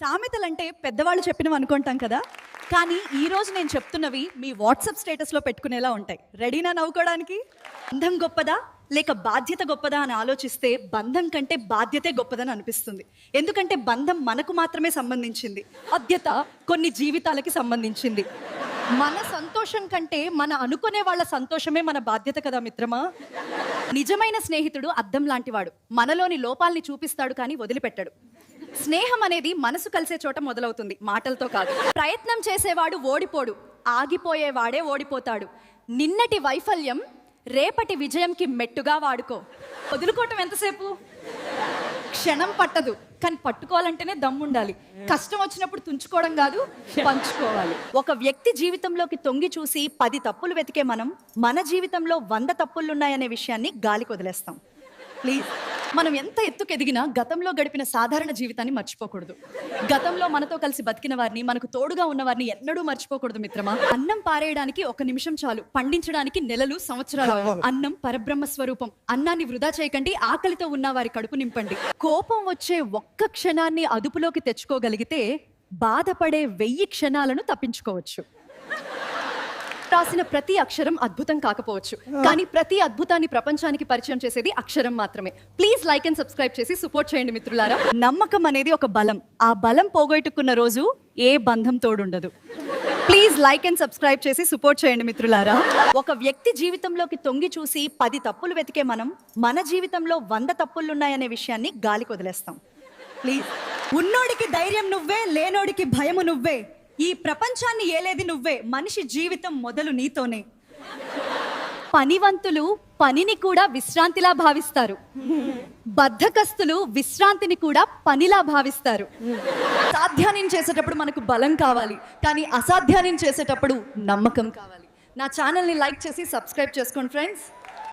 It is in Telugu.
సామెతలంటే పెద్దవాళ్ళు చెప్పినవి అనుకుంటాం కదా, కానీ ఈరోజు నేను చెప్తున్నవి మీ వాట్సాప్ స్టేటస్లో పెట్టుకునేలా ఉంటాయి. రెడీనా నవ్వుకోవడానికి? బంధం గొప్పదా లేక బాధ్యత గొప్పదా అని ఆలోచిస్తే బంధం కంటే బాధ్యతే గొప్పదని అనిపిస్తుంది. ఎందుకంటే బంధం మనకు మాత్రమే సంబంధించింది, బాధ్యత కొన్ని జీవితాలకి సంబంధించింది. మన సంతోషం కంటే మన అనుకునే వాళ్ళ సంతోషమే మన బాధ్యత కదా మిత్రమా. నిజమైన స్నేహితుడు అద్దం లాంటివాడు. మనలోని లోపాల్ని చూపిస్తాడు కానీ వదిలిపెట్టాడు. స్నేహం అనేది మనసు కలిసే చోట మొదలవుతుంది, మాటలతో కాదు. ప్రయత్నం చేసేవాడు ఓడిపోడు, ఆగిపోయేవాడే ఓడిపోతాడు. నిన్నటి వైఫల్యం రేపటి విజయంకి మెట్టుగా వాడుకో. వదులుకోవటం ఎంతసేపు? క్షణం పట్టదు, కానీ పట్టుకోవాలంటేనే దమ్ముండాలి. కష్టం వచ్చినప్పుడు తుంచుకోవడం కాదు, పంచుకోవాలి. ఒక వ్యక్తి జీవితంలోకి తొంగి చూసి 10 తప్పులు వెతికే మనం మన జీవితంలో 100 తప్పులున్నాయనే విషయాన్ని గాలికి వదిలేస్తాం. ప్లీజ్, మనం ఎంత ఎత్తుకెదిగినా గతంలో గడిపిన సాధారణ జీవితాన్ని మర్చిపోకూడదు. గతంలో మనతో కలిసి బతికిన వారిని, మనకు తోడుగా ఉన్న వారిని ఎన్నడూ మర్చిపోకూడదు మిత్రమా. అన్నం పారేయడానికి 1 నిమిషం చాలు, పండించడానికి నెలలు సంవత్సరాలు. అన్నం పరబ్రహ్మ స్వరూపం. అన్నాన్ని వృధా చేయకండి, ఆకలితో ఉన్న వారి కడుపు నింపండి. కోపం వచ్చే 1 క్షణాన్ని అదుపులోకి తెచ్చుకోగలిగితే బాధపడే 1000 క్షణాలను తప్పించుకోవచ్చు. రాసిన ప్రతి అక్షరం అద్భుతం కాకపోవచ్చు, కానీ ప్రతి అద్భుతాన్ని ప్రపంచానికి పరిచయం చేసేది అక్షరం మాత్రమే. ప్లీజ్ లైక్ అండ్ సబ్స్క్రైబ్ చేసి సపోర్ట్ చేయండి మిత్రులారా. నమ్మకం అనేది ఒక బలం. ఆ బలం పోగొట్టుకున్న రోజు ఏ బంధం తోడుండదు. ప్లీజ్ లైక్ అండ్ సబ్స్క్రైబ్ చేసి సపోర్ట్ చేయండి మిత్రులారా. ఒక వ్యక్తి జీవితంలోకి తొంగి చూసి 10 తప్పులు వెతికే మనం మన జీవితంలో 100 తప్పులున్నాయనే విషయాన్ని గాలికి వదిలేస్తాం. ప్లీజ్, ఉన్నోడికి ధైర్యం నువ్వే, లేనోడికి భయము నువ్వే. ఈ ప్రపంచాన్ని ఏలేది నువ్వే, మనిషి జీవితం మొదలు నీతోనే. పనివంతులు పనిని కూడా విశ్రాంతిలా భావిస్తారు, బద్ధకస్తులు విశ్రాంతిని కూడా పనిలా భావిస్తారు. సాధ్యాన్ని చేసేటప్పుడు మనకు బలం కావాలి, కానీ అసాధ్యాన్ని చేసేటప్పుడు నమ్మకం కావాలి. నా ఛానల్ని లైక్ చేసి సబ్స్క్రైబ్ చేసుకోండి ఫ్రెండ్స్.